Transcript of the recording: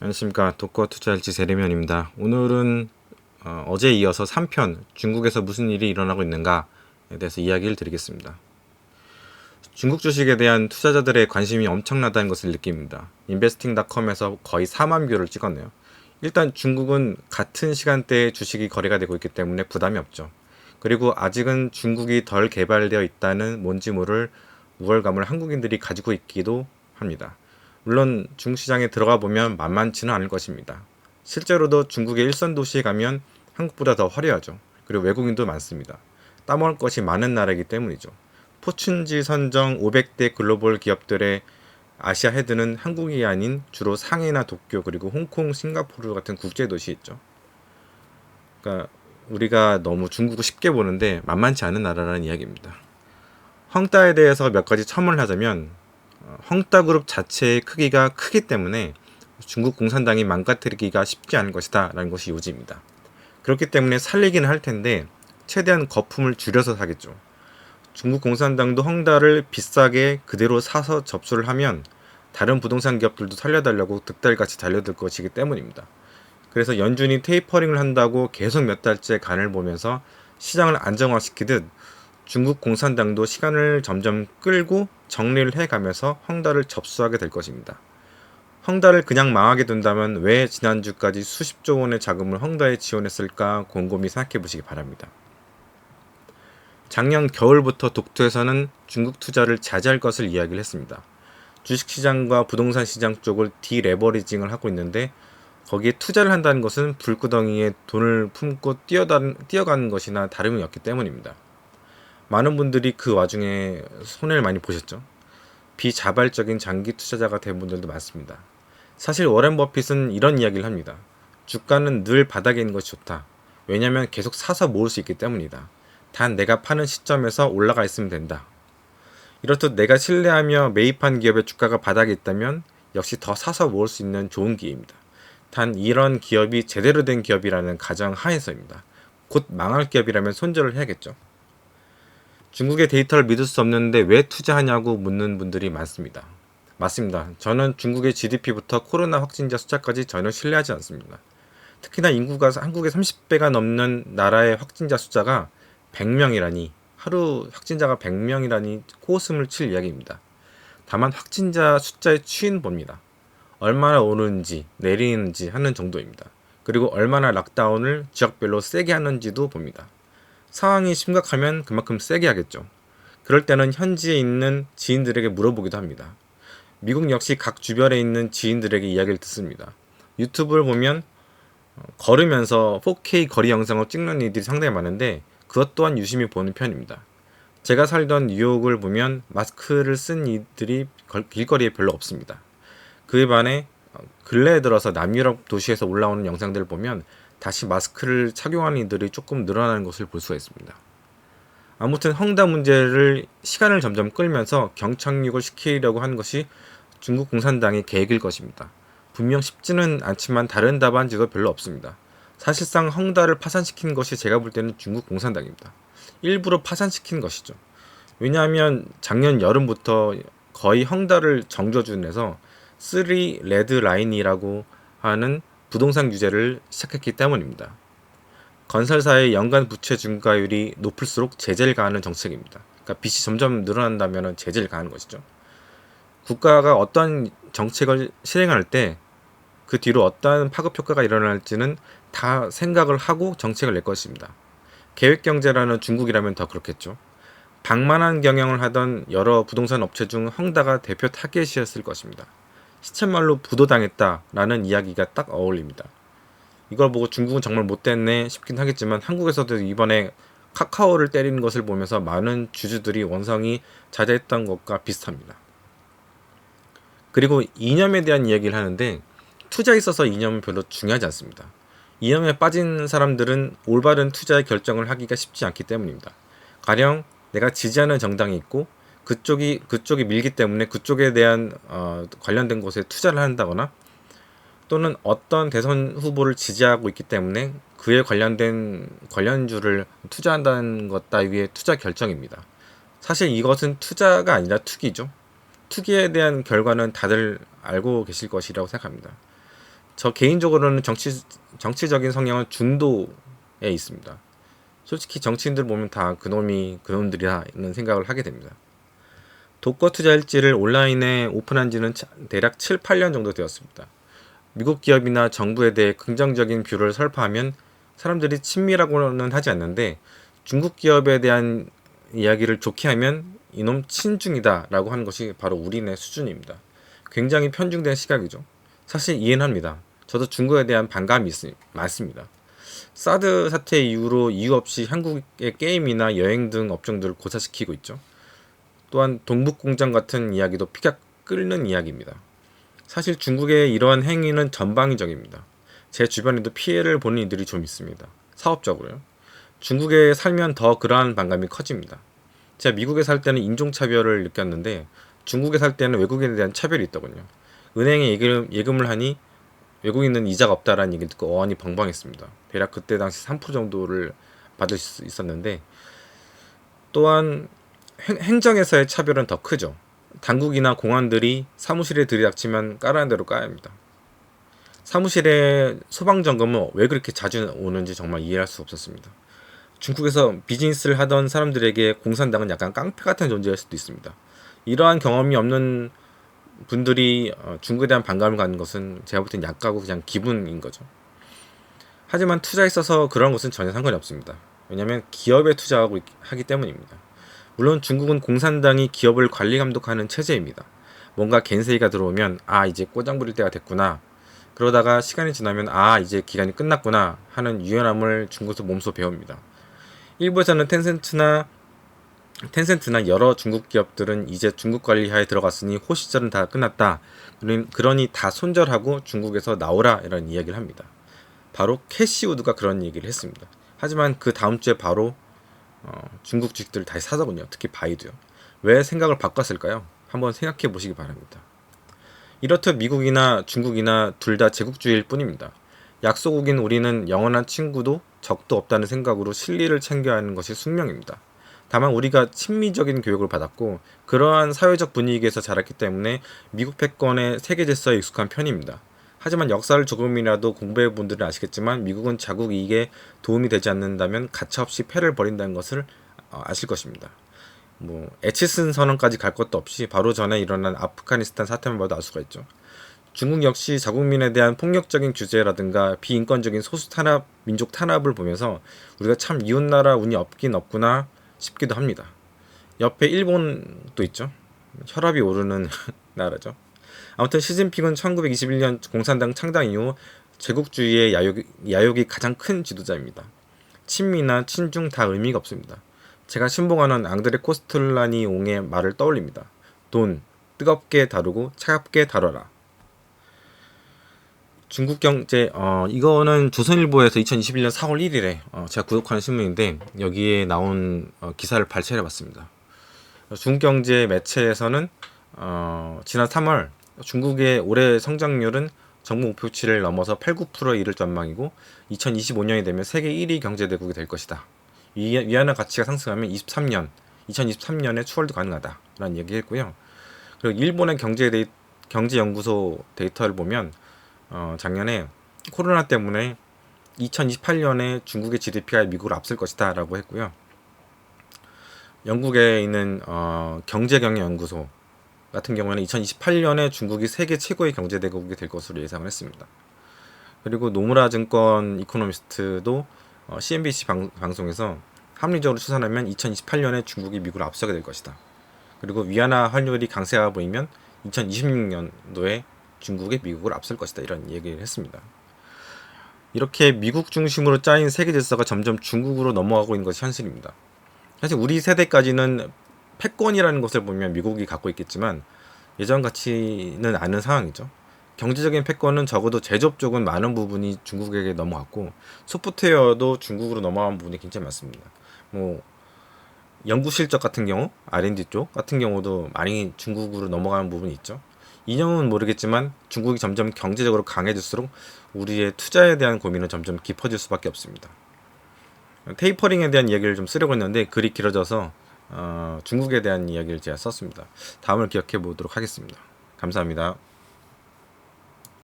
안녕하십니까. 독거 투자일지 세리면입니다. 오늘은 어제에 이어서 3편 중국에서 무슨 일이 일어나고 있는가에 대해서 이야기를 드리겠습니다. 중국 주식에 대한 투자자들의 관심이 엄청나다는 것을 느낍니다. 인베스팅닷컴에서 거의 4만 뷰를 찍었네요. 일단 중국은 같은 시간대에 주식이 거래가 되고 있기 때문에 부담이 없죠. 그리고 아직은 중국이 덜 개발되어 있다는 뭔지 모를 우월감을 한국인들이 가지고 있기도 합니다. 물론 중국 시장에 들어가 보면 만만치는 않을 것입니다. 실제로도 중국의 일선 도시에 가면 한국보다 더 화려하죠. 그리고 외국인도 많습니다. 따먹을 것이 많은 나라이기 때문이죠. 포춘지 선정 500대 글로벌 기업들의 아시아 헤드는 한국이 아닌 주로 상해나 도쿄 그리고 홍콩, 싱가포르 같은 국제 도시 있죠. 그러니까 우리가 너무 중국을 쉽게 보는데 만만치 않은 나라라는 이야기입니다. 헝다에 대해서 몇 가지 첨언을 하자면 헝다그룹 자체의 크기가 크기 때문에 중국 공산당이 망가뜨리기가 쉽지 않은 것이다 라는 것이 요지입니다. 그렇기 때문에 살리기는 할 텐데 최대한 거품을 줄여서 사겠죠. 중국 공산당도 헝다를 비싸게 그대로 사서 접수를 하면 다른 부동산 기업들도 살려달라고 득달같이 달려들 것이기 때문입니다. 그래서 연준이 테이퍼링을 한다고 계속 몇 달째 간을 보면서 시장을 안정화시키듯 중국 공산당도 시간을 점점 끌고 정리를 해가면서 헝다를 접수하게 될 것입니다. 헝다를 그냥 망하게 둔다면 왜 지난주까지 수십조 원의 자금을 헝다에 지원했을까 곰곰이 생각해 보시기 바랍니다. 작년 겨울부터 독도에서는 중국 투자를 자제할 것을 이야기를 했습니다. 주식시장과 부동산 시장 쪽을 디레버리징을 하고 있는데 거기에 투자를 한다는 것은 불구덩이에 돈을 품고 뛰어가는 것이나 다름이 없기 때문입니다. 많은 분들이 그 와중에 손해를 많이 보셨죠. 비자발적인 장기 투자자가 된 분들도 많습니다. 사실 워렌 버핏은 이런 이야기를 합니다. 주가는 늘 바닥에 있는 것이 좋다. 왜냐하면 계속 사서 모을 수 있기 때문이다. 단 내가 파는 시점에서 올라가 있으면 된다. 이렇듯 내가 신뢰하며 매입한 기업의 주가가 바닥에 있다면 역시 더 사서 모을 수 있는 좋은 기회입니다. 단 이런 기업이 제대로 된 기업이라는 가정 하에서입니다. 곧 망할 기업이라면 손절을 해야겠죠. 중국의 데이터를 믿을 수 없는데 왜 투자하냐고 묻는 분들이 많습니다. 맞습니다. 저는 중국의 GDP부터 코로나 확진자 숫자까지 전혀 신뢰하지 않습니다. 특히나 인구가 한국의 30배가 넘는 나라의 확진자 숫자가 100명이라니, 하루 확진자가 100명이라니 코웃음을 칠 이야기입니다. 다만 확진자 숫자에 취인 봅니다. 얼마나 오르는지 내리는지 하는 정도입니다. 그리고 얼마나 락다운을 지역별로 세게 하는지도 봅니다. 상황이 심각하면 그만큼 세게 하겠죠. 그럴 때는 현지에 있는 지인들에게 물어보기도 합니다. 미국 역시 각 주변에 있는 지인들에게 이야기를 듣습니다. 유튜브를 보면 걸으면서 4K 거리 영상을 찍는 이들이 상당히 많은데 그것 또한 유심히 보는 편입니다. 제가 살던 뉴욕을 보면 마스크를 쓴 이들이 길거리에 별로 없습니다. 그에 반해 근래에 들어서 남유럽 도시에서 올라오는 영상들을 보면 다시 마스크를 착용하는 이들이 조금 늘어나는 것을 볼 수가 있습니다. 아무튼 헝다 문제를 시간을 점점 끌면서 경착륙을 시키려고 하는 것이 중국 공산당의 계획일 것입니다. 분명 쉽지는 않지만 다른 답안지도 별로 없습니다. 사실상 헝다를 파산시킨 것이 제가 볼 때는 중국 공산당입니다. 일부러 파산시킨 것이죠. 왜냐하면 작년 여름부터 거의 헝다를 정조준해서 3 레드 라인이라고 하는 부동산 규제를 시작했기 때문입니다. 건설사의 연간 부채 증가율이 높을수록 제재를 가하는 정책입니다. 그러니까 빚이 점점 늘어난다면 제재를 가하는 것이죠. 국가가 어떤 정책을 실행할 때 그 뒤로 어떠한 파급 효과가 일어날지는 다 생각을 하고 정책을 낼 것입니다. 계획경제라는 중국이라면 더 그렇겠죠. 방만한 경영을 하던 여러 부동산 업체 중 헝다가 대표 타겟이었을 것입니다. 시쳇말로 부도당했다라는 이야기가 딱 어울립니다. 이걸 보고 중국은 정말 못됐네 싶긴 하겠지만 한국에서도 이번에 카카오를 때리는 것을 보면서 많은 주주들이 원성이 자제했던 것과 비슷합니다. 그리고 이념에 대한 이야기를 하는데 투자에 있어서 이념은 별로 중요하지 않습니다. 이념에 빠진 사람들은 올바른 투자의 결정을 하기가 쉽지 않기 때문입니다. 가령 내가 지지하는 정당이 있고 그쪽이 밀기 때문에 그쪽에 대한 관련된 곳에 투자를 한다거나 또는 어떤 대선 후보를 지지하고 있기 때문에 그에 관련된 관련주를 투자한다는 것 따위의 투자 결정입니다. 사실 이것은 투자가 아니라 투기죠. 투기에 대한 결과는 다들 알고 계실 것이라고 생각합니다. 저 개인적으로는 정치적인 성향은 중도에 있습니다. 솔직히 정치인들 보면 다 그놈들이라는 생각을 하게 됩니다. 독거 투자 일지를 온라인에 오픈한 지는 대략 7, 8년 정도 되었습니다. 미국 기업이나 정부에 대해 긍정적인 뷰를 설파하면 사람들이 친미라고는 하지 않는데, 중국 기업에 대한 이야기를 좋게 하면 이놈 친중이다 라고 하는 것이 바로 우리네 수준입니다. 굉장히 편중된 시각이죠. 사실 이해는 합니다. 저도 중국에 대한 반감이 많습니다. 사드 사태 이후로 이유 없이 한국의 게임이나 여행 등 업종들을 고사시키고 있죠. 또한 동북공장 같은 이야기도 피가 끓는 이야기입니다. 사실 중국의 이러한 행위는 전방위적입니다. 제 주변에도 피해를 보는 이들이 좀 있습니다. 사업적으로요. 중국에 살면 더 그러한 반감이 커집니다. 제가 미국에 살 때는 인종차별을 느꼈는데, 중국에 살 때는 외국인에 대한 차별이 있더군요. 은행에 예금을 하니 외국인은 이자가 없다라는 얘기를 듣고 어안이 벙벙했습니다. 대략 그때 당시 3% 정도를 받을 수 있었는데, 또한 행정에서의 차별은 더 크죠. 당국이나 공안들이 사무실에 들이닥치면 까라는 대로 까야 합니다. 사무실에 소방점검은 왜 그렇게 자주 오는지 정말 이해할 수 없었습니다. 중국에서 비즈니스를 하던 사람들에게 공산당은 약간 깡패 같은 존재일 수도 있습니다. 이러한 경험이 없는 분들이 중국에 대한 반감을 갖는 것은 제가 볼 땐 약하고 그냥 기분인 거죠. 하지만 투자에 있어서 그런 것은 전혀 상관이 없습니다. 왜냐하면 기업에 투자하고 하기 때문입니다. 물론 중국은 공산당이 기업을 관리 감독하는 체제입니다. 뭔가 겐세이가 들어오면 이제 꼬장 부릴 때가 됐구나, 그러다가 시간이 지나면 이제 기간이 끝났구나 하는 유연함을 중국에서 몸소 배웁니다. 일부에서는 텐센트나 여러 중국 기업들은 이제 중국 관리하에 들어갔으니 호시절은 다 끝났다, 그러니 다 손절하고 중국에서 나오라 이런 이야기를 합니다. 바로 캐시우드가 그런 얘기를 했습니다. 하지만 그 다음 주에 바로 중국 주식들을 다시 사더군요. 특히 바이두요. 왜 생각을 바꿨을까요? 한번 생각해 보시기 바랍니다. 이렇듯 미국이나 중국이나 둘 다 제국주의일 뿐입니다. 약소국인 우리는 영원한 친구도 적도 없다는 생각으로 실리를 챙겨야 하는 것이 숙명입니다. 다만 우리가 친미적인 교육을 받았고 그러한 사회적 분위기에서 자랐기 때문에 미국 패권의 세계 질서에 익숙한 편입니다. 하지만 역사를 조금이라도 공부해 본 분들은 아시겠지만 미국은 자국 이익에 도움이 되지 않는다면 가차없이 패를 버린다는 것을 아실 것입니다. 에치슨 선언까지 갈 것도 없이 바로 전에 일어난 아프가니스탄 사태만 봐도 알 수가 있죠. 중국 역시 자국민에 대한 폭력적인 규제라든가 비인권적인 소수 탄압, 민족 탄압을 보면서 우리가 참 이웃나라 운이 없긴 없구나 싶기도 합니다. 옆에 일본도 있죠. 혈압이 오르는 나라죠. 아무튼 시진핑은 1921년 공산당 창당 이후 제국주의의 야욕이 가장 큰 지도자입니다. 친미나 친중 다 의미가 없습니다. 제가 신봉하는 앙드레 코스틀라니옹의 말을 떠올립니다. 돈, 뜨겁게 다루고 차갑게 다뤄라. 중국경제, 이거는 조선일보에서 2021년 4월 1일에 제가 구독하는 신문인데 여기에 나온 기사를 발췌해봤습니다. 중국경제 매체에서는 지난 3월 중국의 올해 성장률은 정부 목표치를 넘어서 8, 9%에 이를 전망이고 2025년이 되면 세계 1위 경제대국이 될 것이다. 위안화 가치가 상승하면 2023년에 추월도 가능하다라는 얘기했고요. 그리고 일본의 경제연구소 데이터를 보면 작년에 코로나 때문에 2028년에 중국의 GDP가 미국을 앞설 것이다 라고 했고요. 영국에 있는 경제경영연구소 같은 경우에는 2028년에 중국이 세계 최고의 경제대국이 될 것으로 예상을 했습니다. 그리고 노무라 증권 이코노미스트도 CNBC 방송에서 합리적으로 추산하면 2028년에 중국이 미국을 앞서게 될 것이다. 그리고 위안화 환율이 강세가 보이면 2026년도에 중국이 미국을 앞설 것이다. 이런 얘기를 했습니다. 이렇게 미국 중심으로 짜인 세계 질서가 점점 중국으로 넘어가고 있는 것이 현실입니다. 사실 우리 세대까지는 패권이라는 것을 보면 미국이 갖고 있겠지만 예전 같지는 않은 상황이죠. 경제적인 패권은 적어도 제조업 쪽은 많은 부분이 중국에게 넘어갔고 소프트웨어도 중국으로 넘어간 부분이 굉장히 많습니다. 연구 실적 같은 경우, R&D 쪽 같은 경우도 많이 중국으로 넘어가는 부분이 있죠. 이념은 모르겠지만 중국이 점점 경제적으로 강해질수록 우리의 투자에 대한 고민은 점점 깊어질 수밖에 없습니다. 테이퍼링에 대한 이야기를 좀 쓰려고 했는데 글이 길어져서 중국에 대한 이야기를 제가 썼습니다. 다음을 기억해 보도록 하겠습니다. 감사합니다.